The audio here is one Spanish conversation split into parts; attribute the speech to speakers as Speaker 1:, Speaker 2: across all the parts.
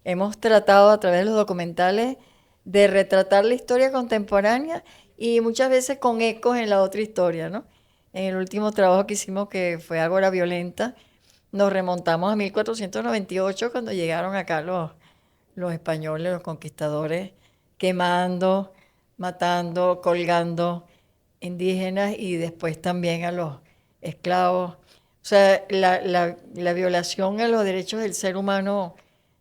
Speaker 1: hemos tratado a través de los documentales de retratar la historia contemporánea y muchas veces con ecos en la otra historia, ¿no? En el último trabajo que hicimos, que fue Ágora Violenta, nos remontamos a 1498 cuando llegaron acá los españoles, los conquistadores, quemando, matando, colgando indígenas y después también a los esclavos. O sea, la violación a los derechos del ser humano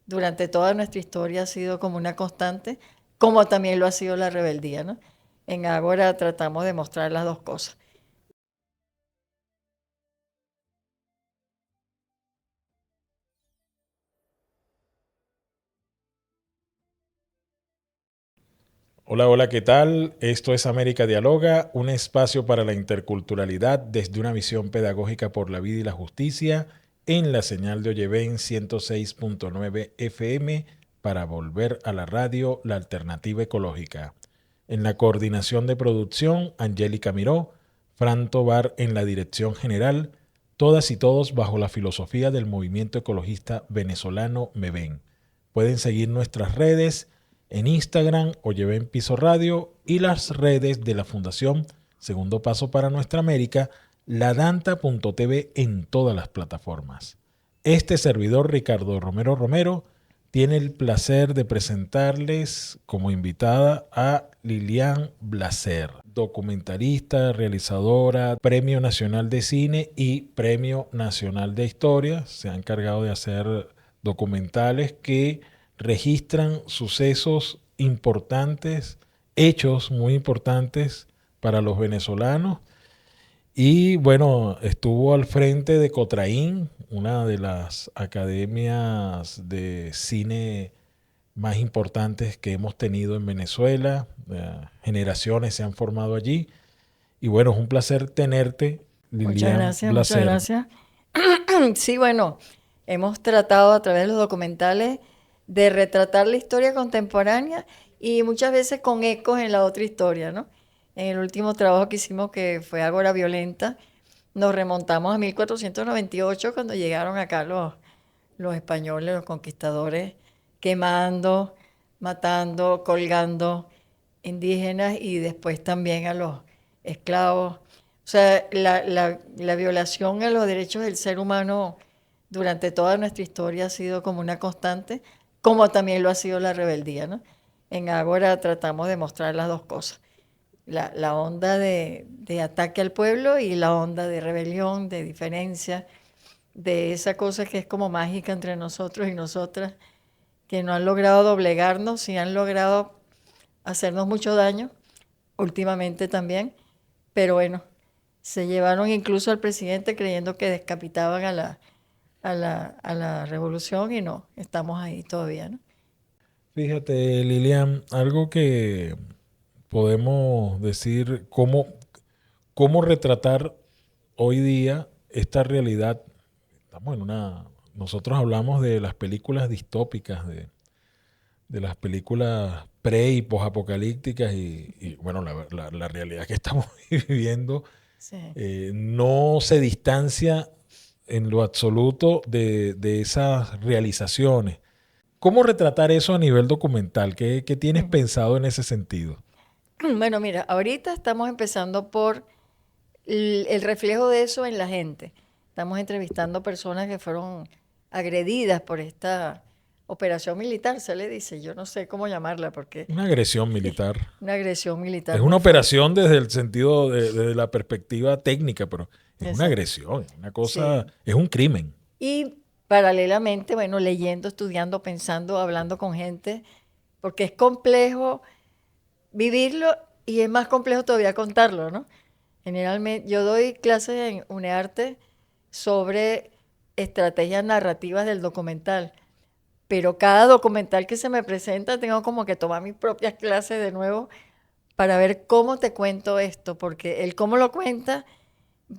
Speaker 1: durante toda nuestra historia ha sido como una constante, como también lo ha sido la rebeldía, ¿no? En Ágora tratamos de mostrar las dos cosas.
Speaker 2: Hola, hola, ¿qué tal? Esto es América Dialoga, un espacio para la interculturalidad desde una visión pedagógica por la vida y la justicia en la señal de Oyeven 106.9 FM para volver a la radio, la alternativa ecológica. En la coordinación de producción, Angélica Miró, Fran Tobar en la dirección general, todas y todos bajo la filosofía del movimiento ecologista venezolano MEVEN. Pueden seguir nuestras redes en Instagram o lleven Piso Radio y las redes de la Fundación Segundo Paso para Nuestra América, ladanta.tv en todas las plataformas. Este servidor Ricardo Romero Romero tiene el placer de presentarles como invitada a Lilian Blaser, documentalista, realizadora, Premio Nacional de Cine y Premio Nacional de Historia. Se ha encargado de hacer documentales que registran sucesos importantes, hechos muy importantes para los venezolanos. Y bueno, estuvo al frente de Cotraín, una de las academias de cine más importantes que hemos tenido en Venezuela. Generaciones se han formado allí. Y bueno, es un placer tenerte,
Speaker 1: Muchas
Speaker 2: Lilian
Speaker 1: gracias, muchas
Speaker 2: Blaser.
Speaker 1: gracias. Sí, bueno, hemos tratado a través de los documentales de retratar la historia contemporánea y muchas veces con ecos en la otra historia, ¿no? En el último trabajo que hicimos, que fue Ágora Violenta, nos remontamos a 1498 cuando llegaron acá los españoles, los conquistadores, quemando, matando, colgando indígenas y después también a los esclavos. O sea, la violación a los derechos del ser humano durante toda nuestra historia ha sido como una constante, como también lo ha sido la rebeldía, ¿no? En Ágora tratamos de mostrar las dos cosas, la onda de ataque al pueblo y la onda de rebelión, de diferencia, de esa cosa que es como mágica entre nosotros y nosotras, que no han logrado doblegarnos y han logrado hacernos mucho daño, últimamente también, pero bueno, se llevaron incluso al presidente creyendo que descapitaban a la revolución y no, estamos ahí todavía, ¿no?
Speaker 2: Fíjate, Lilian, algo que podemos decir, cómo retratar hoy día esta realidad. Estamos en una. Nosotros hablamos de las películas distópicas, de las películas pre y posapocalípticas, y bueno, la realidad que estamos viviendo
Speaker 1: Sí.
Speaker 2: no se distancia en lo absoluto de esas realizaciones. ¿Cómo retratar eso a nivel documental? ¿Qué tienes pensado en ese sentido?
Speaker 1: Bueno, mira, ahorita estamos empezando por el reflejo de eso en la gente. Estamos entrevistando personas que fueron agredidas por esta operación militar, se le dice, yo no sé cómo llamarla porque
Speaker 2: Una agresión militar.
Speaker 1: una agresión
Speaker 2: Es
Speaker 1: militar
Speaker 2: una
Speaker 1: muy fuerte.
Speaker 2: operación desde el sentido desde la perspectiva técnica, pero es una
Speaker 1: Exacto.
Speaker 2: agresión, es una cosa,
Speaker 1: Sí.
Speaker 2: es un crimen.
Speaker 1: Y paralelamente, bueno, leyendo, estudiando, pensando, hablando con gente, porque es complejo vivirlo y es más complejo todavía contarlo, ¿no? Generalmente, yo doy clases en UNEARTE sobre estrategias narrativas del documental, pero cada documental que se me presenta tengo como que tomar mis propias clases de nuevo para ver cómo te cuento esto, porque el cómo lo cuenta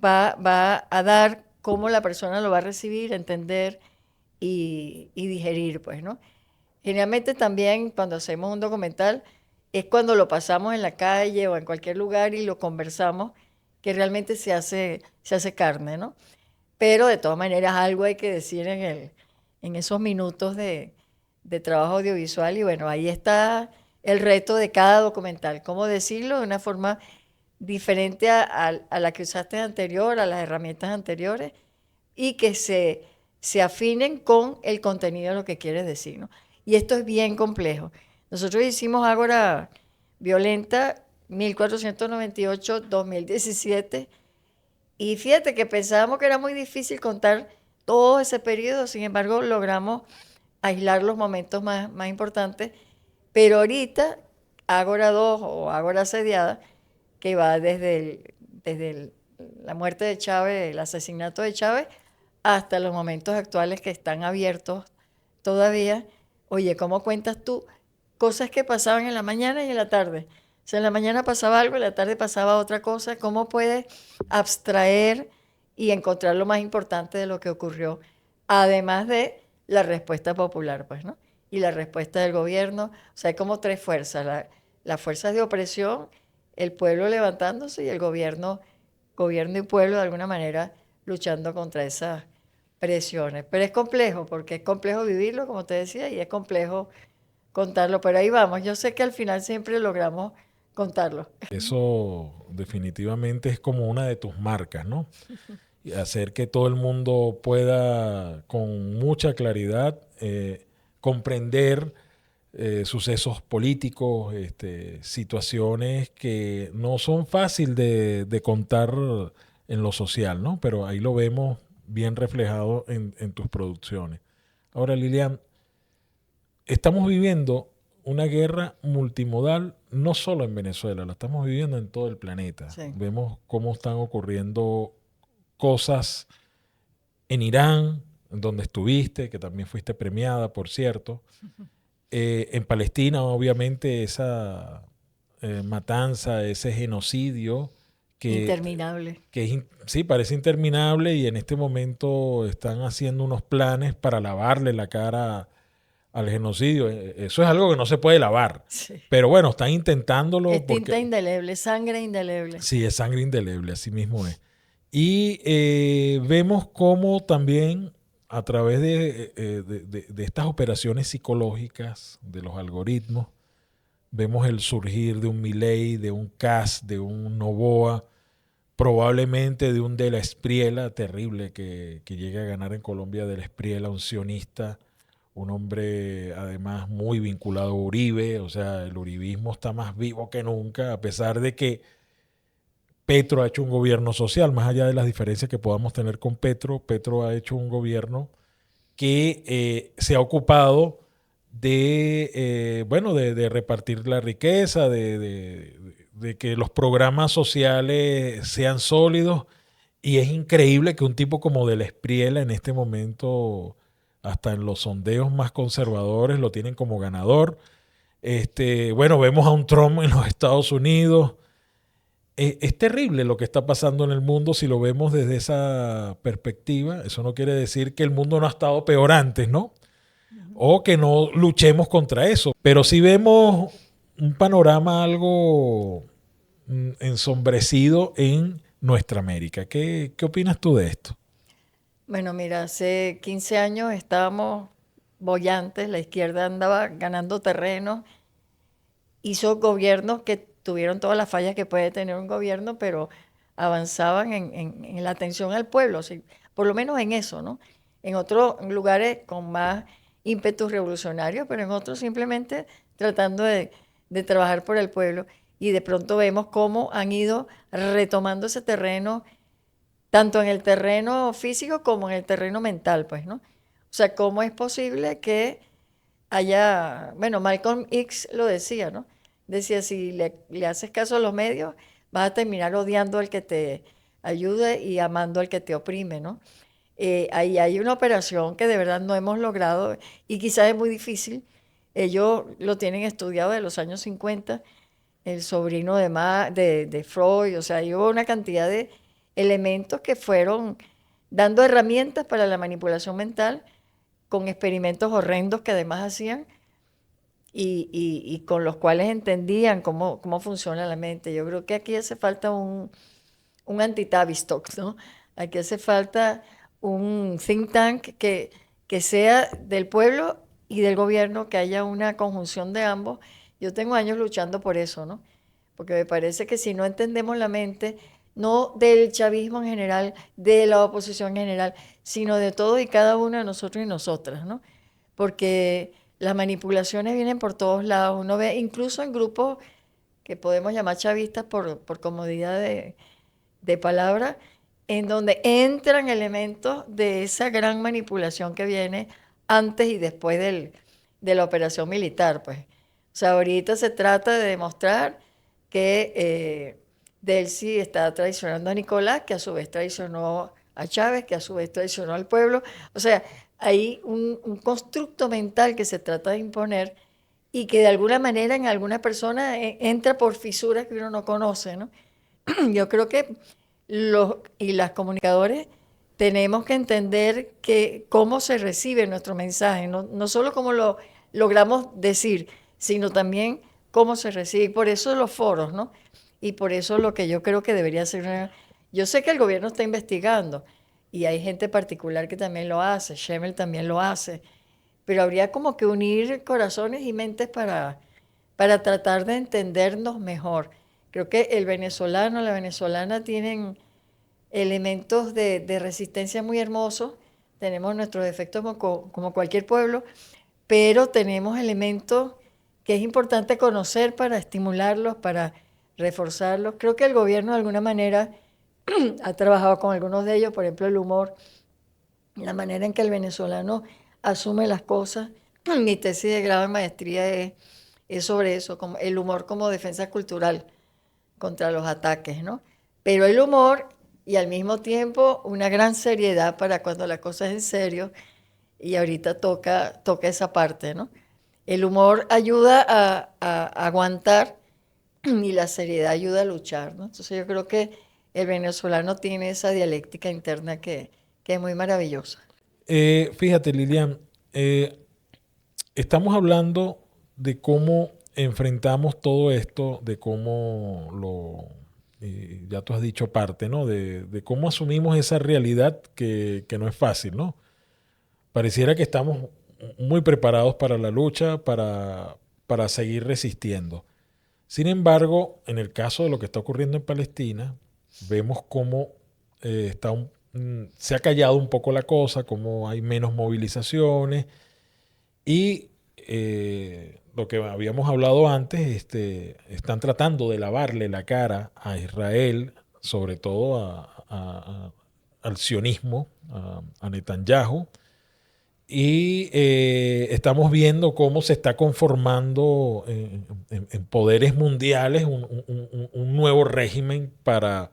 Speaker 1: va a dar cómo la persona lo va a recibir, entender y digerir, pues, ¿no? Generalmente también cuando hacemos un documental es cuando lo pasamos en la calle o en cualquier lugar y lo conversamos, que realmente se hace carne, ¿no? Pero de todas maneras algo hay que decir en esos minutos de trabajo audiovisual y bueno, ahí está el reto de cada documental, cómo decirlo de una forma diferente a la que usaste anterior, a las herramientas anteriores y que se afinen con el contenido de lo que quieres decir, ¿no? Y esto es bien complejo. Nosotros hicimos Ágora Violenta 1498-2017 y fíjate que pensábamos que era muy difícil contar todo ese periodo, sin embargo logramos aislar los momentos más importantes, pero ahorita Ágora 2 o Ágora Asediada, que va desde la muerte de Chávez, el asesinato de Chávez, hasta los momentos actuales que están abiertos todavía. Oye, ¿cómo cuentas tú cosas que pasaban en la mañana y en la tarde? O sea, en la mañana pasaba algo, en la tarde pasaba otra cosa. ¿Cómo puedes abstraer y encontrar lo más importante de lo que ocurrió? Además de la respuesta popular, pues, ¿no? Y la respuesta del gobierno. O sea, hay como tres fuerzas. Las fuerzas de opresión, el pueblo levantándose y el gobierno y pueblo de alguna manera luchando contra esas presiones. Pero es complejo, porque es complejo vivirlo, como te decía, y es complejo contarlo. Pero ahí vamos, yo sé que al final siempre logramos contarlo.
Speaker 2: Eso definitivamente es como una de tus marcas, ¿no? Y hacer que todo el mundo pueda con mucha claridad comprender sucesos políticos, situaciones que no son fácil de contar en lo social, ¿no? Pero ahí lo vemos bien reflejado en tus producciones. Ahora, Lilian, estamos viviendo una guerra multimodal no solo en Venezuela, la estamos viviendo en todo el planeta.
Speaker 1: Sí.
Speaker 2: Vemos cómo están ocurriendo cosas en Irán, donde estuviste, que también fuiste premiada, por cierto. En Palestina, obviamente, esa matanza, ese genocidio
Speaker 1: Interminable.
Speaker 2: sí, parece interminable y en este momento están haciendo unos planes para lavarle la cara al genocidio. Eso es algo que no se puede lavar.
Speaker 1: Sí.
Speaker 2: Pero bueno, están intentándolo
Speaker 1: Es tinta
Speaker 2: porque...
Speaker 1: indeleble, sangre indeleble.
Speaker 2: Sí, es sangre indeleble, así mismo es. Y vemos cómo también a través de estas operaciones psicológicas, de los algoritmos, vemos el surgir de un Milei, de un Kast, de un Noboa, probablemente de un De la Espriella, terrible que llegue a ganar en Colombia De la Espriella, un sionista, un hombre además muy vinculado a Uribe, o sea, el uribismo está más vivo que nunca, a pesar de que Petro ha hecho un gobierno social, más allá de las diferencias que podamos tener con Petro, Petro ha hecho un gobierno que se ha ocupado de repartir la riqueza, de que los programas sociales sean sólidos. Y es increíble que un tipo como De la Espriella en este momento, hasta en los sondeos más conservadores, lo tienen como ganador. Vemos a un Trump en los Estados Unidos. Es terrible lo que está pasando en el mundo si lo vemos desde esa perspectiva. Eso no quiere decir que el mundo no ha estado peor antes, ¿no? O que no luchemos contra eso. Pero sí vemos un panorama algo ensombrecido en nuestra América. ¿Qué opinas tú de esto?
Speaker 1: Bueno, mira, hace 15 años estábamos bollantes, la izquierda andaba ganando terreno, hizo gobiernos que tuvieron todas las fallas que puede tener un gobierno, pero avanzaban en la atención al pueblo, sí, por lo menos en eso, ¿no? En otros lugares con más ímpetu revolucionario, pero en otros simplemente tratando de trabajar por el pueblo. Y de pronto vemos cómo han ido retomando ese terreno, tanto en el terreno físico como en el terreno mental, pues, ¿no? O sea, ¿cómo es posible que haya, bueno, Malcolm X lo decía, ¿no? Decía, si le haces caso a los medios, vas a terminar odiando al que te ayude y amando al que te oprime, ¿no? Ahí hay una operación que de verdad no hemos logrado y quizás es muy difícil. Ellos lo tienen estudiado de los años 50, el sobrino de Freud, o sea, hay una cantidad de elementos que fueron dando herramientas para la manipulación mental con experimentos horrendos que además hacían y con los cuales entendían cómo funciona la mente. Yo creo que aquí hace falta un anti-Tavistock, ¿no? Aquí hace falta un think tank que sea del pueblo y del gobierno, que haya una conjunción de ambos. Yo tengo años luchando por eso, ¿no? Porque me parece que si no entendemos la mente, no del chavismo en general, de la oposición en general, sino de todo y cada uno de nosotros y nosotras, ¿no? Porque las manipulaciones vienen por todos lados. Uno ve incluso en grupos que podemos llamar chavistas por comodidad de palabra, en donde entran elementos de esa gran manipulación que viene antes y después de la operación militar, pues. O sea, ahorita se trata de demostrar que Delcy está traicionando a Nicolás, que a su vez traicionó a Chávez, que a su vez traicionó al pueblo. O sea, hay un constructo mental que se trata de imponer y que de alguna manera en alguna persona entra por fisuras que uno no conoce, ¿no? Yo creo que los y las comunicadores tenemos que entender que cómo se recibe nuestro mensaje, no solo cómo lo logramos decir, sino también cómo se recibe. Y por eso los foros, ¿no? Y por eso lo que yo creo que debería ser Yo sé que el gobierno está investigando y hay gente particular que también lo hace, Schemel también lo hace, pero habría como que unir corazones y mentes para tratar de entendernos mejor. Creo que el venezolano, la venezolana tienen elementos de resistencia muy hermosos, tenemos nuestros defectos como cualquier pueblo, pero tenemos elementos que es importante conocer para estimularlos, para reforzarlos. Creo que el gobierno de alguna manera ha trabajado con algunos de ellos, por ejemplo el humor, la manera en que el venezolano asume las cosas. Mi tesis de grado de maestría es sobre eso, como el humor como defensa cultural contra los ataques, ¿no? Pero el humor y al mismo tiempo una gran seriedad para cuando la cosa es en serio y ahorita toca esa parte, ¿no? El humor ayuda a aguantar y la seriedad ayuda a luchar, ¿no? Entonces yo creo que el venezolano tiene esa dialéctica interna que es muy maravillosa.
Speaker 2: Fíjate, Lilian, estamos hablando de cómo enfrentamos todo esto, de cómo ya tú has dicho parte, ¿no? De cómo asumimos esa realidad que no es fácil, ¿no? Pareciera que estamos muy preparados para la lucha, para seguir resistiendo. Sin embargo, en el caso de lo que está ocurriendo en Palestina, vemos cómo se ha callado un poco la cosa, cómo hay menos movilizaciones y lo que habíamos hablado antes, están tratando de lavarle la cara a Israel, sobre todo al sionismo, a Netanyahu, y estamos viendo cómo se está conformando en poderes mundiales un nuevo régimen para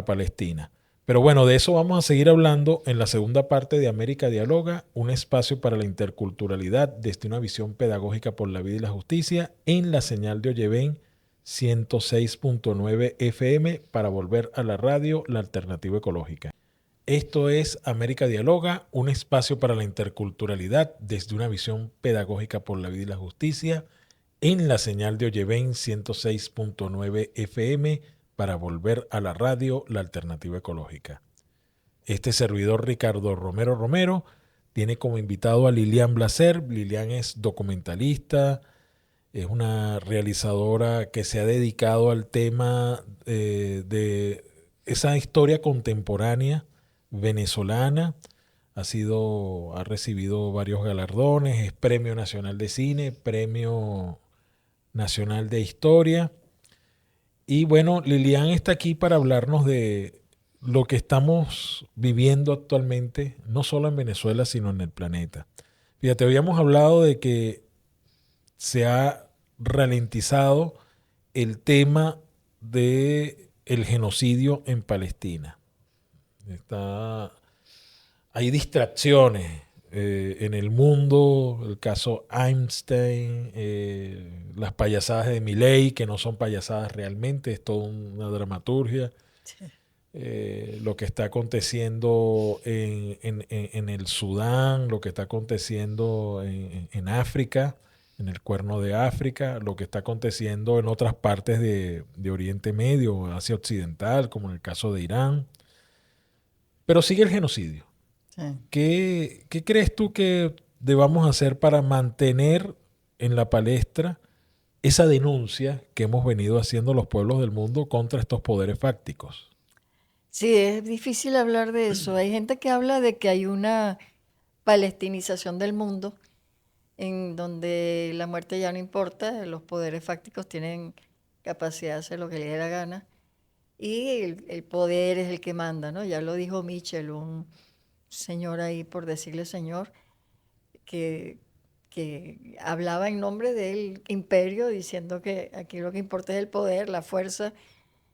Speaker 2: Palestina. Pero bueno, de eso vamos a seguir hablando en la segunda parte de América Dialoga, un espacio para la interculturalidad desde una visión pedagógica por la vida y la justicia en la señal de Oyeven 106.9 FM para volver a la radio, la alternativa ecológica. Esto es América Dialoga, un espacio para la interculturalidad desde una visión pedagógica por la vida y la justicia en la señal de Oyeven 106.9 FM para volver a la radio, la alternativa ecológica. Este servidor Ricardo Romero Romero tiene como invitado a Lilian Blaser. Lilian es documentalista, es una realizadora que se ha dedicado al tema de esa historia contemporánea venezolana. Ha recibido varios galardones, es Premio Nacional de Cine, Premio Nacional de Historia. Y bueno, Lilian está aquí para hablarnos de lo que estamos viviendo actualmente, no solo en Venezuela, sino en el planeta. Fíjate, habíamos hablado de que se ha ralentizado el tema del genocidio en Palestina. Hay distracciones en el mundo, el caso Einstein, las payasadas de Milei, que no son payasadas realmente, es toda una dramaturgia. Sí. Lo que está aconteciendo en el Sudán, lo que está aconteciendo en África, en el Cuerno de África, lo que está aconteciendo en otras partes de Oriente Medio, Asia Occidental, como en el caso de Irán. Pero sigue el genocidio. Sí. ¿Qué crees tú que debamos hacer para mantener en la palestra esa denuncia que hemos venido haciendo los pueblos del mundo contra estos poderes fácticos?
Speaker 1: Sí, es difícil hablar de eso. Hay gente que habla de que hay una palestinización del mundo en donde la muerte ya no importa, los poderes fácticos tienen capacidad de hacer lo que les dé la gana y el poder es el que manda, ¿no? Ya lo dijo Mitchell, un señor ahí, por decirle señor, que, que hablaba en nombre del imperio diciendo que aquí lo que importa es el poder, la fuerza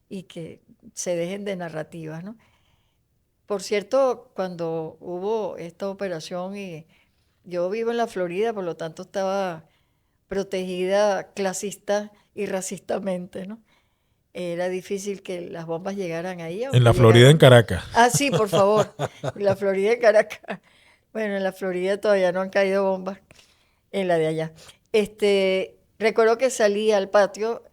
Speaker 1: y que se dejen de narrativas, ¿no? Por cierto, cuando hubo esta operación y yo vivo en la Florida, por lo tanto estaba protegida clasista y racistamente, ¿no? Era difícil que las bombas llegaran ahí,
Speaker 2: En
Speaker 1: aunque
Speaker 2: la Florida, en
Speaker 1: llegaron.
Speaker 2: Caracas.
Speaker 1: Ah, sí, por favor. En la Florida de Caracas. Bueno, en la Florida todavía no han caído bombas, en la de allá. Recuerdo que salí al patio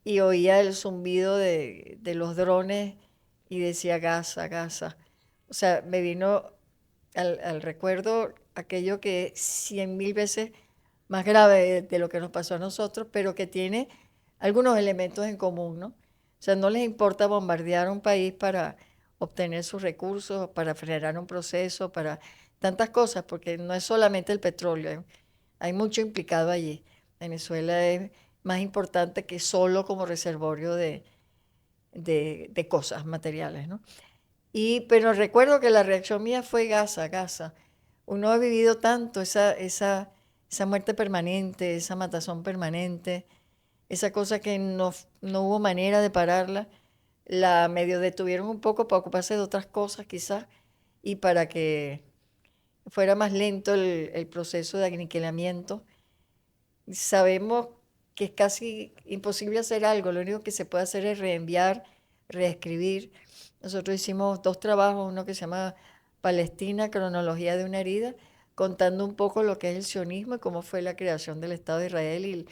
Speaker 1: y oía el zumbido de los drones y decía Gaza, Gaza. O sea, me vino al recuerdo aquello que es 100.000 veces más grave de lo que nos pasó a nosotros, pero que tiene algunos elementos en común, ¿no? O sea, no les importa bombardear un país para obtener sus recursos, para frenar un proceso, para tantas cosas, porque no es solamente el petróleo, hay mucho implicado allí. Venezuela es más importante que solo como reservorio de cosas materiales, ¿no? Pero recuerdo que la reacción mía fue Gaza, Gaza. Uno ha vivido tanto esa muerte permanente, esa matazón permanente, esa cosa que no hubo manera de pararla. La medio detuvieron un poco para ocuparse de otras cosas quizás y para que fuera más lento el proceso de aniquilamiento. Sabemos que es casi imposible hacer algo, lo único que se puede hacer es reenviar, reescribir. Nosotros hicimos dos trabajos, uno que se llama Palestina, cronología de una herida, contando un poco lo que es el sionismo y cómo fue la creación del Estado de Israel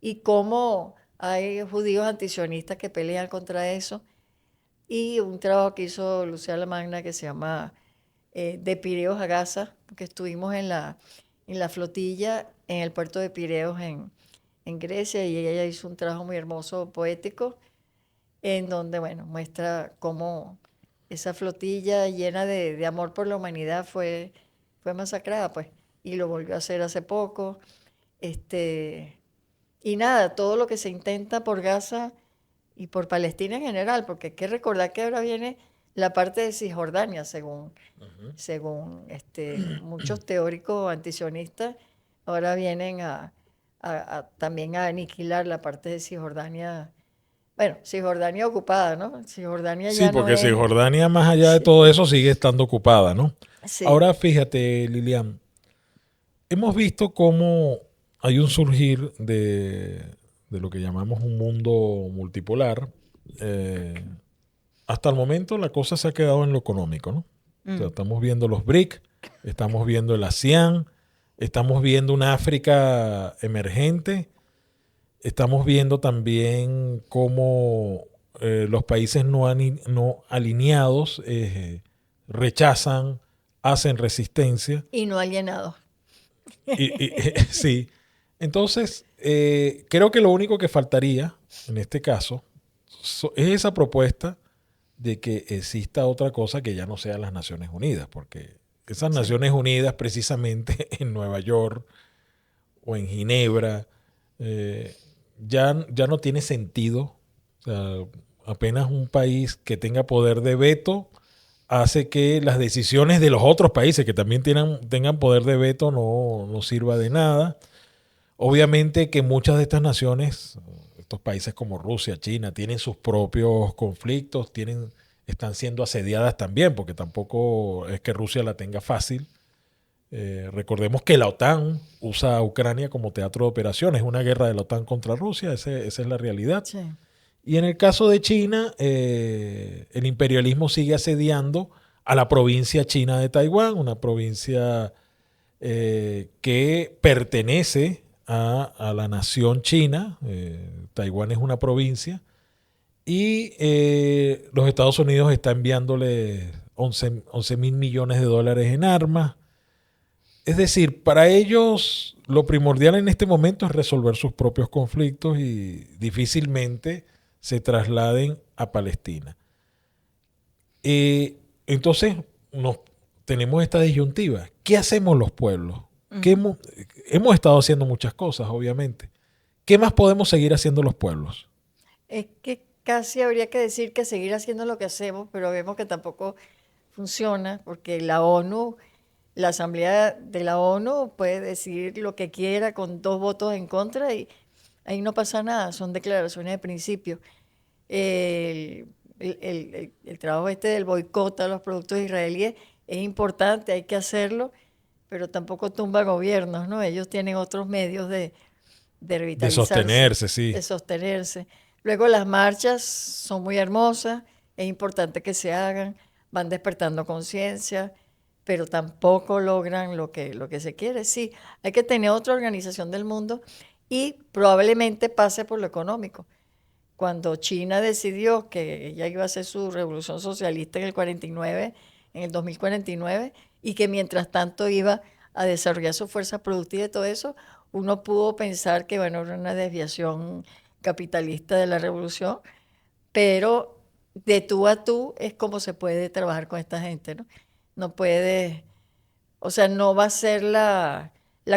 Speaker 1: y cómo hay judíos antisionistas que pelean contra eso. Y un trabajo que hizo Lucía Magna que se llama De Pireos a Gaza, porque estuvimos en la flotilla en el puerto de Pireos en Grecia y ella hizo un trabajo muy hermoso, poético, en donde, bueno, muestra cómo esa flotilla llena de amor por la humanidad fue masacrada, pues, y lo volvió a hacer hace poco. Este, y nada, todo lo que se intenta por Gaza y por Palestina en general, porque hay que recordar que ahora viene la parte de Cisjordania, según muchos teóricos antisionistas, ahora vienen también a aniquilar la parte de Cisjordania. Bueno, Cisjordania ocupada, ¿no? Cisjordania
Speaker 2: Sí,
Speaker 1: ya no
Speaker 2: porque
Speaker 1: es.
Speaker 2: Cisjordania, más allá de
Speaker 1: Sí,
Speaker 2: todo eso, sigue estando ocupada, ¿no?
Speaker 1: sí.
Speaker 2: Ahora fíjate, Lilian, hemos visto cómo hay un surgir de lo que llamamos un mundo multipolar. Eh, Hasta el momento la cosa se ha quedado en lo económico, ¿no? O sea,
Speaker 1: Mm.
Speaker 2: estamos viendo los BRIC, estamos viendo el ASEAN, estamos viendo una África emergente, estamos viendo también cómo los países no alineados rechazan, hacen resistencia.
Speaker 1: Y no alienado.
Speaker 2: Sí. Entonces, creo que lo único que faltaría en este caso es esa propuesta de que exista otra cosa que ya no sea las Naciones Unidas, porque esas
Speaker 1: Sí.
Speaker 2: Naciones Unidas precisamente en Nueva York o en Ginebra ya no tiene sentido. O sea, apenas un país que tenga poder de veto hace que las decisiones de los otros países que también tengan poder de veto no sirva de nada. Obviamente que muchas de estas naciones, estos países como Rusia, China, tienen sus propios conflictos, están siendo asediadas también, porque tampoco es que Rusia la tenga fácil. Recordemos que la OTAN usa a Ucrania como teatro de operaciones, es una guerra de la OTAN contra Rusia, esa es la realidad.
Speaker 1: Sí.
Speaker 2: Y en el caso de China, el imperialismo sigue asediando a la provincia china de Taiwán, una provincia que pertenece a la nación china. Taiwán es una provincia. Y los Estados Unidos está enviándole 11 mil millones de dólares en armas. Es decir, para ellos lo primordial en este momento es resolver sus propios conflictos y difícilmente se trasladen a Palestina. Entonces tenemos esta disyuntiva. ¿Qué hacemos los pueblos?
Speaker 1: Ujú.
Speaker 2: Hemos estado haciendo muchas cosas, obviamente. ¿Qué más podemos seguir haciendo los pueblos?
Speaker 1: Es que casi habría que decir que seguir haciendo lo que hacemos, pero vemos que tampoco funciona, porque la ONU, la Asamblea de la ONU puede decidir lo que quiera con 2 votos en contra y ahí no pasa nada, son declaraciones de principio. El, el trabajo este del boicot a los productos israelíes es importante, hay que hacerlo, pero tampoco tumba gobiernos, ¿no? Ellos tienen otros medios de
Speaker 2: De
Speaker 1: revitalizarse,
Speaker 2: sostenerse, sí.
Speaker 1: de sostenerse. Luego las marchas son muy hermosas, es importante que se hagan, van despertando conciencia, pero tampoco logran lo que se quiere. Sí, hay que tener otra organización del mundo y probablemente pase por lo económico. Cuando China decidió que ella iba a hacer su revolución socialista en el 49, en el 2049, y que mientras tanto iba a desarrollar su fuerza productiva y todo eso, uno pudo pensar que, bueno, era una desviación capitalista de la revolución, pero de tú a tú es como se puede trabajar con esta gente, ¿no? No puede, o sea, no va a ser la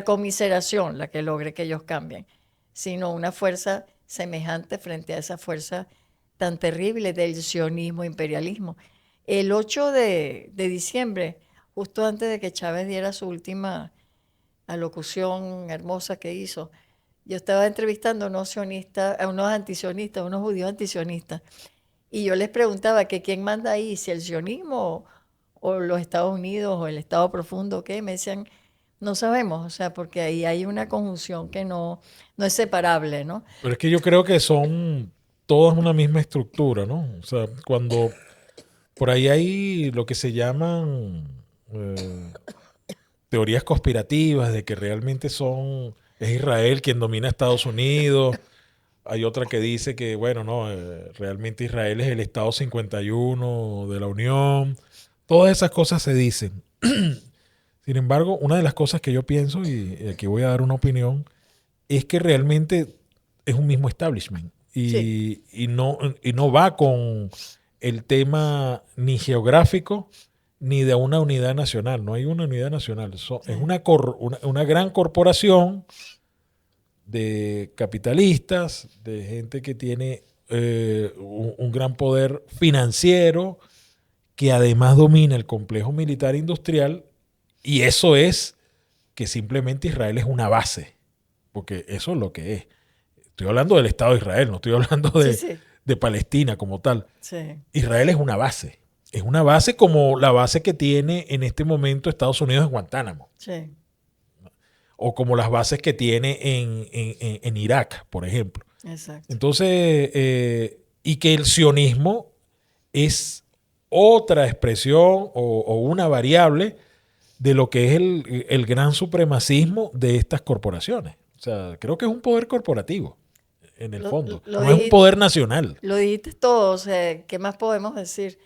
Speaker 1: conmiseración la que logre que ellos cambien, sino una fuerza semejante frente a esa fuerza tan terrible del sionismo, imperialismo. El 8 de diciembre, justo antes de que Chávez diera su última alocución hermosa que hizo, yo estaba entrevistando a unos sionistas, a unos antisionistas, a unos judíos antisionistas, y yo les preguntaba que quién manda ahí, si el sionismo o los Estados Unidos o el Estado profundo, ¿qué? Me decían, no sabemos, o sea, porque ahí hay una conjunción que no es separable, ¿no?
Speaker 2: Pero es que yo creo que son todas una misma estructura, ¿no? O sea, cuando por ahí hay lo que se llaman teorías conspirativas de que realmente es Israel quien domina Estados Unidos. Hay otra que dice que, bueno, no, realmente Israel es el Estado 51 de la Unión. Todas esas cosas se dicen. Sin embargo, una de las cosas que yo pienso, y aquí voy a dar una opinión, es que realmente es un mismo establishment
Speaker 1: Sí,
Speaker 2: y no va con el tema ni geográfico ni de una unidad nacional. No hay una unidad nacional. Es
Speaker 1: sí,
Speaker 2: una gran corporación de capitalistas, de gente que tiene un gran poder financiero, que además domina el complejo militar industrial, y eso es que simplemente Israel es una base, porque eso es lo que es. Estoy hablando del Estado de Israel, no estoy hablando
Speaker 1: sí, sí,
Speaker 2: de Palestina como tal.
Speaker 1: sí,
Speaker 2: Israel es una base como la base que tiene en este momento Estados Unidos en Guantánamo,
Speaker 1: sí,
Speaker 2: o como las bases que tiene en Irak, por ejemplo.
Speaker 1: exacto.
Speaker 2: Entonces, y que el sionismo es otra expresión o una variable de lo que es el gran supremacismo de estas corporaciones. O sea, creo que es un poder corporativo, en el
Speaker 1: Lo,
Speaker 2: fondo.
Speaker 1: lo,
Speaker 2: No es un
Speaker 1: dijiste,
Speaker 2: poder nacional.
Speaker 1: lo dijiste todo, o sea, ¿qué más podemos decir?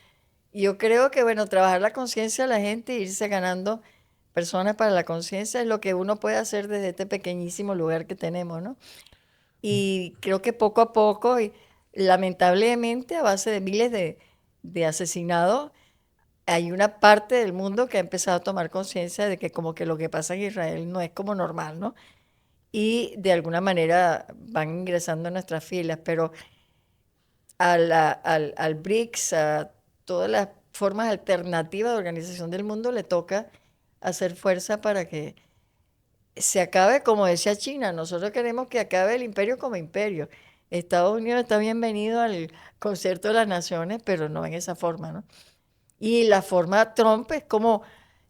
Speaker 1: Yo creo que, bueno, trabajar la conciencia de la gente e irse ganando personas para la conciencia es lo que uno puede hacer desde este pequeñísimo lugar que tenemos, ¿no? Y creo que poco a poco, y lamentablemente a base de miles de asesinados, hay una parte del mundo que ha empezado a tomar conciencia de que como que lo que pasa en Israel no es como normal, ¿no? Y de alguna manera van ingresando en nuestras filas, pero al BRICS, a todas las formas alternativas de organización del mundo, le toca hacer fuerza para que se acabe, como decía China. Nosotros queremos que acabe el imperio como imperio. Estados Unidos está bienvenido al concierto de las naciones, pero no en esa forma, ¿no? Y la forma Trump es como,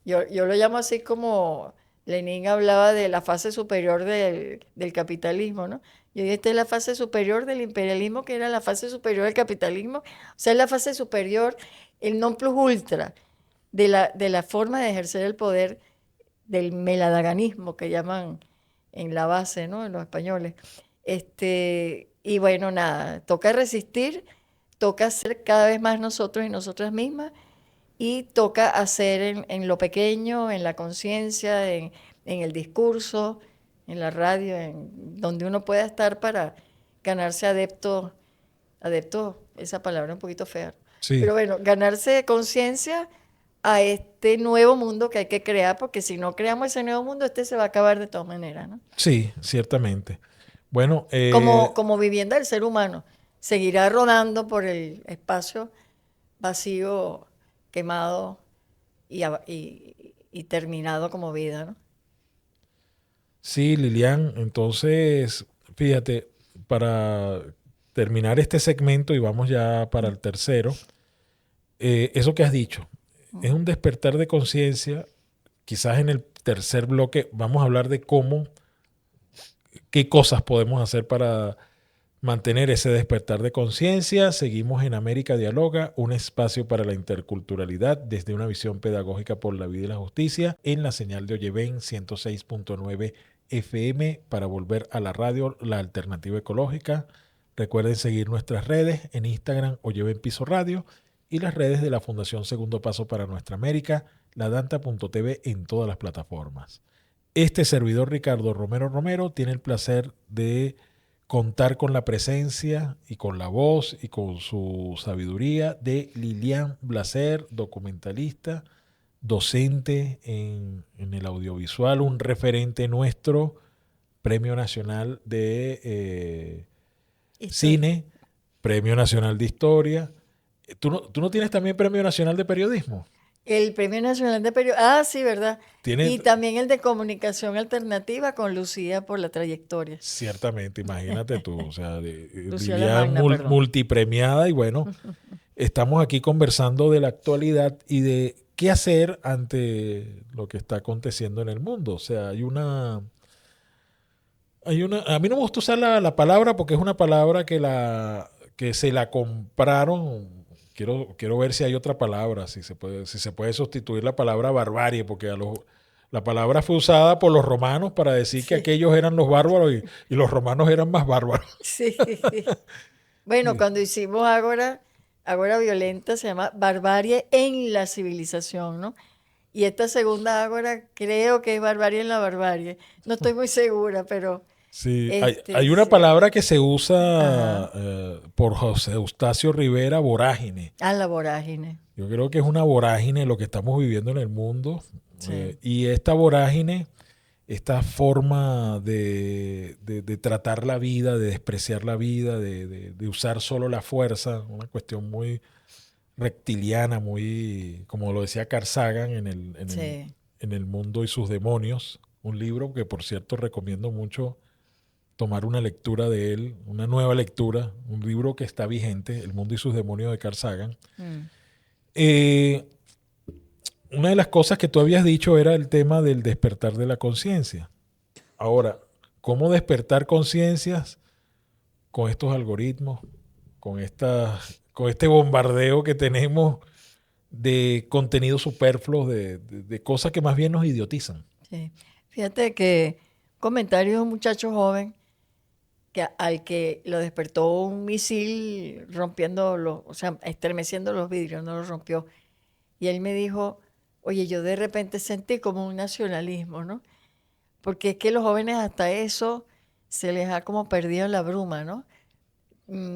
Speaker 1: yo lo llamo así como Lenin hablaba de la fase superior del capitalismo, ¿no? Yo dije, esta es la fase superior del imperialismo, que era la fase superior del capitalismo. O sea, es la fase superior, el non plus ultra de la forma de ejercer el poder del meladaganismo que llaman en la base, ¿no? En los españoles. Y bueno, nada, toca resistir, toca ser cada vez más nosotros y nosotras mismas y toca hacer en lo pequeño, en la conciencia, en el discurso, en la radio, en donde uno pueda estar para ganarse adeptos, adeptos, esa palabra es un poquito fea,
Speaker 2: Sí,
Speaker 1: pero bueno, ganarse conciencia a este nuevo mundo que hay que crear, porque si no creamos ese nuevo mundo, este se va a acabar de todas maneras, ¿no?
Speaker 2: sí, ciertamente. Bueno,
Speaker 1: Como vivienda del ser humano, seguirá rodando por el espacio vacío, quemado y terminado como vida, ¿no?
Speaker 2: sí, Lilian, entonces, fíjate, para terminar este segmento y vamos ya para el tercero, eso que has dicho, es un despertar de conciencia. Quizás en el tercer bloque vamos a hablar de qué cosas podemos hacer para mantener ese despertar de conciencia. Seguimos en América Dialoga, un espacio para la interculturalidad desde una visión pedagógica por la vida y la justicia, en la señal de Oyeven 106.9 FM, para volver a la radio, la alternativa ecológica. Recuerden seguir nuestras redes en Instagram, Oyeven Piso Radio, y las redes de la Fundación Segundo Paso para Nuestra América, ladanta.tv, en todas las plataformas. Este servidor Ricardo Romero Romero tiene el placer de contar con la presencia y con la voz y con su sabiduría de Lilian Blaser, documentalista, docente en el audiovisual, un referente nuestro, Premio Nacional de
Speaker 1: Historia.
Speaker 2: Cine, Premio Nacional de Historia. ¿Tú no tienes también Premio Nacional de Periodismo?
Speaker 1: El Premio Nacional de Periodismo, ah, sí, ¿verdad?
Speaker 2: Tiene,
Speaker 1: Y también el de Comunicación Alternativa con Lucía por la trayectoria.
Speaker 2: ciertamente, imagínate tú, o sea,
Speaker 1: Lucía La
Speaker 2: Lilian
Speaker 1: Magna, perdón.
Speaker 2: multipremiada y bueno, estamos aquí conversando de la actualidad y de qué hacer ante lo que está aconteciendo en el mundo. O sea, a mí no me gusta usar la palabra porque es una palabra que se la compraron. Quiero ver si hay otra palabra, si se puede sustituir la palabra barbarie, porque la palabra fue usada por los romanos para decir que
Speaker 1: Sí,
Speaker 2: aquellos eran los bárbaros y los romanos eran más bárbaros.
Speaker 1: sí. Bueno,
Speaker 2: Sí.
Speaker 1: cuando hicimos Ágora Violenta se llama Barbarie en la Civilización, ¿no? Y esta segunda Ágora creo que es Barbarie en la Barbarie. No estoy muy segura, pero
Speaker 2: Sí, hay una
Speaker 1: sí.
Speaker 2: palabra que se usa
Speaker 1: Ajá.
Speaker 2: por José Eustacio Rivera, vorágine.
Speaker 1: A la vorágine.
Speaker 2: Yo creo que es una vorágine lo que estamos viviendo en el mundo.
Speaker 1: Sí.
Speaker 2: Y esta vorágine, esta forma de tratar la vida, de despreciar la vida, de usar solo la fuerza, una cuestión muy reptiliana, muy, como lo decía Carl Sagan
Speaker 1: Sí.
Speaker 2: en El mundo y sus demonios, un libro que por cierto recomiendo mucho tomar una lectura de él, una nueva lectura, un libro que está vigente, El mundo y sus demonios de Carl Sagan.
Speaker 1: Mm.
Speaker 2: Eh, una de las cosas que tú habías dicho era el tema del despertar de la conciencia. Ahora, ¿cómo despertar conciencias con estos algoritmos, con este bombardeo que tenemos de contenidos superfluos, de cosas que más bien nos idiotizan?
Speaker 1: Sí. Fíjate que comentario de un muchacho joven al que lo despertó un misil rompiendo o sea, estremeciendo los vidrios, no los rompió. Y él me dijo, oye, yo de repente sentí como un nacionalismo, ¿no? Porque es que los jóvenes hasta eso se les ha como perdido en la bruma, ¿no?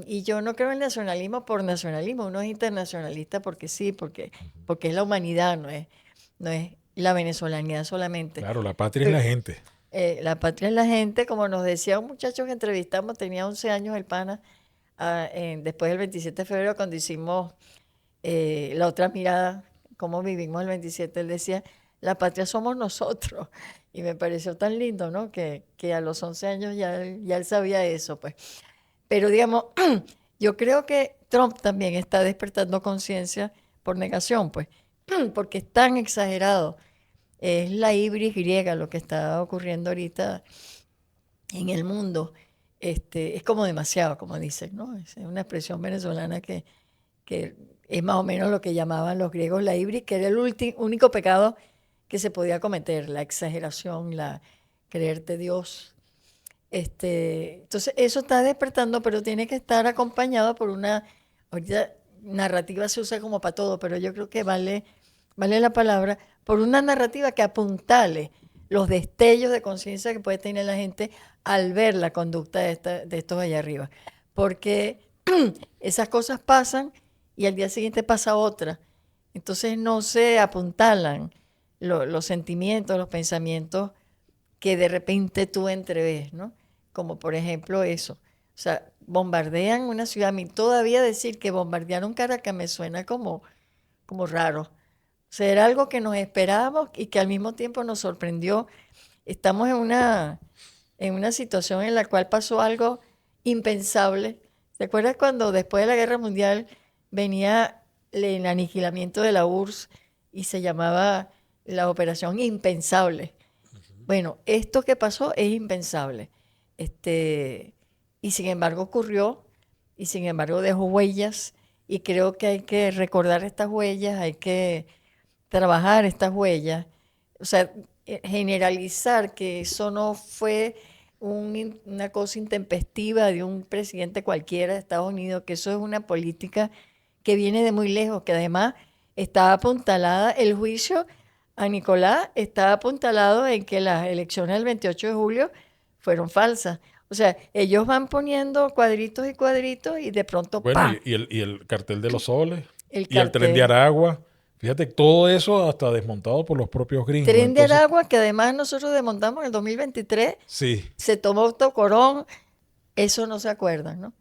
Speaker 1: Y yo no creo en nacionalismo por nacionalismo, uno es internacionalista porque sí, porque es la humanidad, no es la venezolanidad solamente.
Speaker 2: Claro, la patria es
Speaker 1: Pero,
Speaker 2: la gente.
Speaker 1: la patria es la gente, como nos decía un muchacho que entrevistamos, tenía 11 años el pana, después del 27 de febrero, cuando hicimos la otra mirada, cómo vivimos el 27, él decía, la patria somos nosotros. Y me pareció tan lindo, ¿no? Que a los 11 años ya él sabía eso, pues. Pero digamos, yo creo que Trump también está despertando conciencia por negación, pues, porque es tan exagerado. Es la ibris griega lo que está ocurriendo ahorita en el mundo. Es como demasiado, como dicen, ¿no? Es una expresión venezolana que es más o menos lo que llamaban los griegos la ibris, que era el único pecado que se podía cometer, la exageración, la creerte Dios. Entonces, eso está despertando, pero tiene que estar acompañado por ahorita narrativa se usa como para todo, pero yo creo que vale la palabra, por una narrativa que apuntale los destellos de conciencia que puede tener la gente al ver la conducta de estos allá arriba. Porque esas cosas pasan y al día siguiente pasa otra. Entonces no se apuntalan los sentimientos, los pensamientos que de repente tú entreves, ¿no? Como por ejemplo eso. O sea, bombardean una ciudad. A mí todavía decir que bombardearon Caracas me suena como raro. O sea, era algo que nos esperábamos y que al mismo tiempo nos sorprendió. Estamos en una situación en la cual pasó algo impensable. ¿Te acuerdas cuando después de la Guerra Mundial venía el aniquilamiento de la URSS y se llamaba la Operación Impensable? Bueno, esto que pasó es impensable. Y sin embargo ocurrió, y sin embargo dejó huellas, y creo que hay que recordar estas huellas, hay que trabajar estas huellas. O sea, generalizar que eso no fue una cosa intempestiva de un presidente cualquiera de Estados Unidos, que eso es una política que viene de muy lejos, que además está apuntalada, el juicio a Nicolás está apuntalado en que las elecciones del 28 de julio fueron falsas. O sea, ellos van poniendo cuadritos y cuadritos y de pronto
Speaker 2: Bueno,
Speaker 1: ¡pam!
Speaker 2: y el cartel de los soles,
Speaker 1: El
Speaker 2: y el tren de
Speaker 1: cartel.
Speaker 2: Aragua. Fíjate, todo eso hasta desmontado por los propios gringos.
Speaker 1: Tren de
Speaker 2: Entonces,
Speaker 1: Aragua, que además nosotros desmontamos en el 2023,
Speaker 2: sí,
Speaker 1: se tomó Tocorón, eso no se acuerdan, ¿no?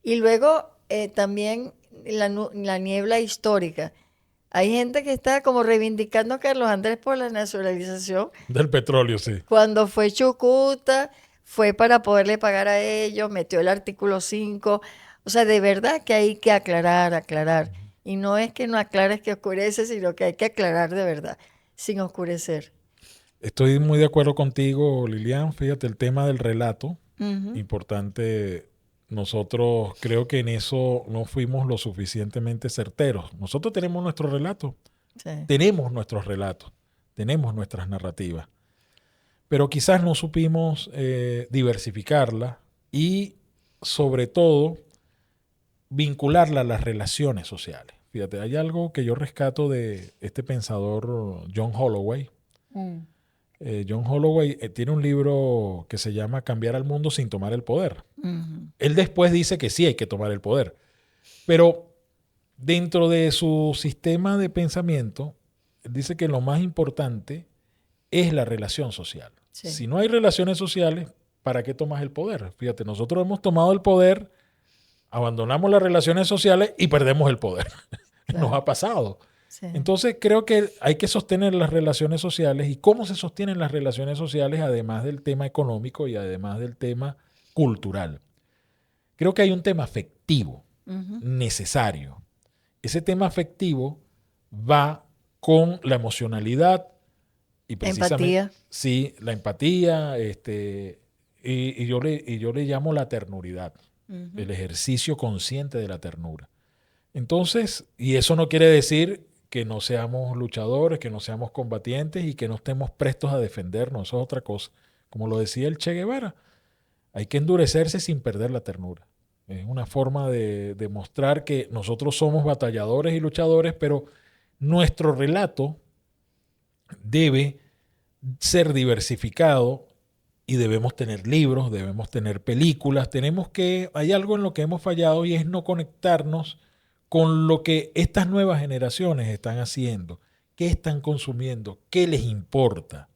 Speaker 1: Y luego también la niebla histórica. Hay gente que está como reivindicando a Carlos Andrés por la nacionalización.
Speaker 2: del petróleo, sí.
Speaker 1: Cuando fue Chucuta, fue para poderle pagar a ellos, metió el artículo 5. O sea, de verdad que hay que aclarar. Y no es que no aclares que oscurece, sino que hay que aclarar de verdad, sin oscurecer.
Speaker 2: Estoy muy de acuerdo contigo, Lilian. Fíjate, el tema del relato,
Speaker 1: Ujú.
Speaker 2: importante. Nosotros creo que en eso no fuimos lo suficientemente certeros. Nosotros tenemos nuestro relato,
Speaker 1: Sí.
Speaker 2: tenemos nuestros relatos, tenemos nuestras narrativas, pero quizás no supimos diversificarla y sobre todo vincularla a las relaciones sociales. Fíjate, hay algo que yo rescato de este pensador John Holloway.
Speaker 1: Mm.
Speaker 2: John Holloway tiene un libro que se llama Cambiar al mundo sin tomar el poder.
Speaker 1: Ujú.
Speaker 2: Él después dice que sí hay que tomar el poder, pero dentro de su sistema de pensamiento, él dice que lo más importante es la relación social.
Speaker 1: Sí.
Speaker 2: Si no hay relaciones sociales, ¿para qué tomas el poder? Fíjate, nosotros hemos tomado el poder, abandonamos las relaciones sociales y perdemos el poder.
Speaker 1: Claro.
Speaker 2: Nos ha pasado.
Speaker 1: Sí.
Speaker 2: Entonces creo que hay que sostener las relaciones sociales. ¿Y cómo se sostienen las relaciones sociales además del tema económico y además del tema cultural? Creo que hay un tema afectivo
Speaker 1: Ujú.
Speaker 2: necesario. Ese tema afectivo va con la emocionalidad y precisamente
Speaker 1: Empatía.
Speaker 2: sí, la empatía, y yo le llamo la ternuridad,
Speaker 1: Ujú.
Speaker 2: el ejercicio consciente de la ternura. Entonces, y eso no quiere decir que no seamos luchadores, que no seamos combatientes y que no estemos prestos a defendernos, eso es otra cosa. Como lo decía el Che Guevara, hay que endurecerse sin perder la ternura. Es una forma de demostrar que nosotros somos batalladores y luchadores, pero nuestro relato debe ser diversificado y debemos tener libros, debemos tener películas, hay algo en lo que hemos fallado y es no conectarnos con lo que estas nuevas generaciones están haciendo, qué están consumiendo, qué les importa.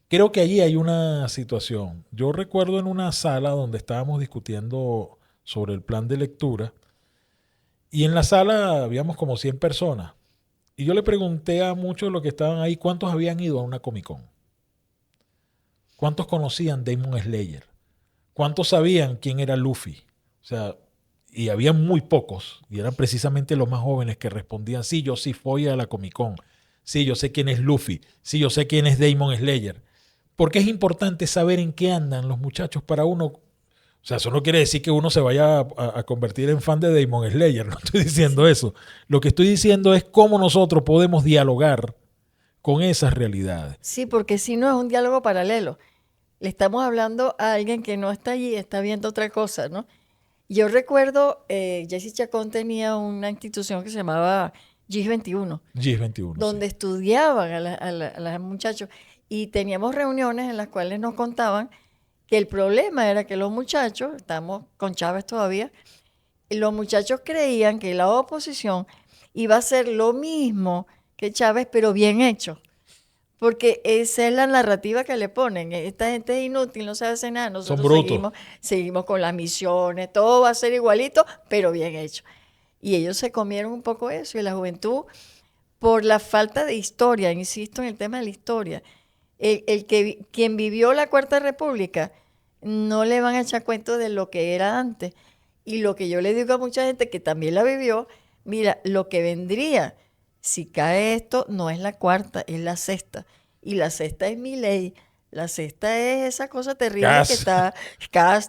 Speaker 2: Creo que allí hay una situación. Yo recuerdo en una sala donde estábamos discutiendo sobre el plan de lectura y en la sala habíamos como 100 personas. Y yo le pregunté a muchos de los que estaban ahí cuántos habían ido a una Comic Con. ¿Cuántos conocían Demon Slayer? ¿Cuántos sabían quién era Luffy? O sea, y había muy pocos, y eran precisamente los más jóvenes que respondían, sí, yo sí fui a la Comic Con. Sí, yo sé quién es Luffy. Sí, yo sé quién es Demon Slayer. Porque es importante saber en qué andan los muchachos para uno. O sea, eso no quiere decir que uno se vaya a convertir en fan de Demon Slayer. No estoy diciendo eso. Lo que estoy diciendo es cómo nosotros podemos dialogar con esas realidades.
Speaker 1: Sí, porque si no es un diálogo paralelo. Le estamos hablando a alguien que no está allí, está viendo otra cosa, ¿no? Yo recuerdo, Jesse Chacón tenía una institución que se llamaba GIS 21,
Speaker 2: GIS 21, sí.
Speaker 1: donde estudiaban a los muchachos y teníamos reuniones en las cuales nos contaban que el problema era que los muchachos, estamos con Chávez todavía, los muchachos creían que la oposición iba a hacer lo mismo que Chávez, pero bien hecho. Porque esa es la narrativa que le ponen. Esta gente es inútil, no sabe hacer nada.
Speaker 2: Son
Speaker 1: Nosotros
Speaker 2: brutos.
Speaker 1: seguimos con las misiones, todo va a ser igualito, pero bien hecho. Y ellos se comieron un poco eso. Y la juventud, por la falta de historia, insisto en el tema de la historia, quien vivió la Cuarta República, no le van a echar cuento de lo que era antes. Y lo que yo le digo a mucha gente que también la vivió, mira, lo que vendría, si cae esto, no es la cuarta, es la sexta. Y la sexta es Milei. La sexta es esa cosa terrible que está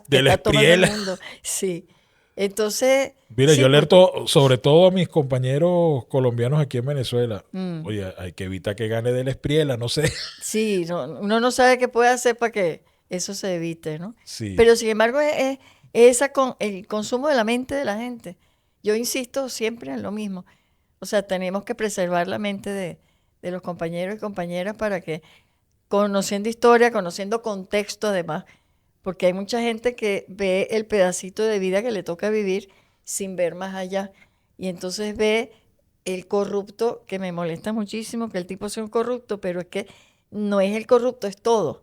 Speaker 2: de la
Speaker 1: tomando el
Speaker 2: Espriella.
Speaker 1: mundo. Sí. Entonces,
Speaker 2: Mira,
Speaker 1: sí,
Speaker 2: yo
Speaker 1: porque
Speaker 2: alerto sobre todo a mis compañeros colombianos aquí en Venezuela. Oye, hay que evitar que gane de la Espriella, no sé.
Speaker 1: sí, uno no sabe qué puede hacer para que eso se evite, ¿no?
Speaker 2: Sí,
Speaker 1: Pero sin embargo, el consumo de la mente de la gente. Yo insisto siempre en lo mismo. O sea, tenemos que preservar la mente de los compañeros y compañeras para que, conociendo historia, conociendo contexto además, porque hay mucha gente que ve el pedacito de vida que le toca vivir sin ver más allá. Y entonces ve el corrupto, que me molesta muchísimo que el tipo sea un corrupto, pero es que no es el corrupto, es todo.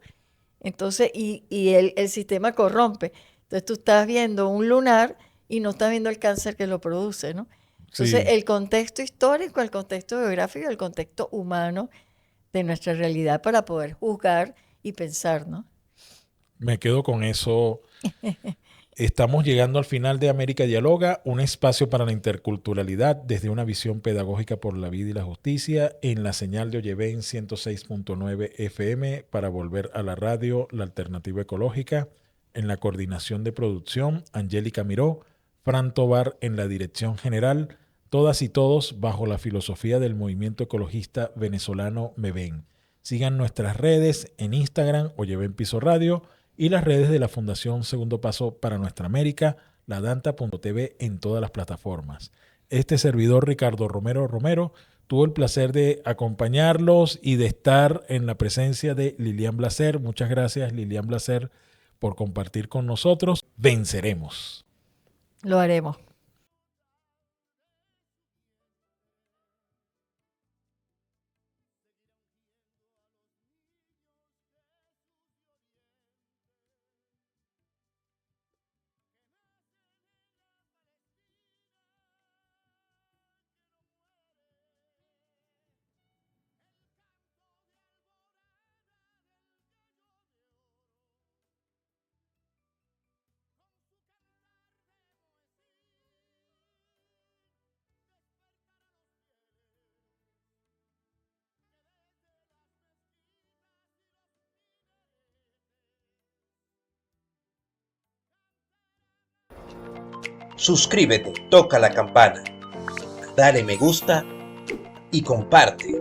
Speaker 1: Entonces, y el sistema corrompe. Entonces tú estás viendo un lunar y no estás viendo el cáncer que lo produce, ¿no? Entonces,
Speaker 2: sí,
Speaker 1: el contexto histórico, el contexto geográfico, el contexto humano de nuestra realidad para poder juzgar y pensar, ¿no?
Speaker 2: me quedo con eso. Estamos llegando al final de América Dialoga, un espacio para la interculturalidad desde una visión pedagógica por la vida y la justicia en la señal de Oyeven 106.9 FM para volver a la radio, la alternativa ecológica. En la coordinación de producción, Angélica Miró, Fran Tobar en la dirección general, todas y todos bajo la filosofía del movimiento ecologista venezolano MEVEN. Sigan nuestras redes en Instagram, Oyeven Piso Radio, y las redes de la Fundación Segundo Paso para Nuestra América, ladanta.tv en todas las plataformas. Este servidor Ricardo Romero tuvo el placer de acompañarlos y de estar en la presencia de Lilian Blaser. Muchas gracias, Lilian Blaser, por compartir con nosotros. Venceremos.
Speaker 1: Lo haremos.
Speaker 3: Suscríbete, toca la campana, dale me gusta y comparte.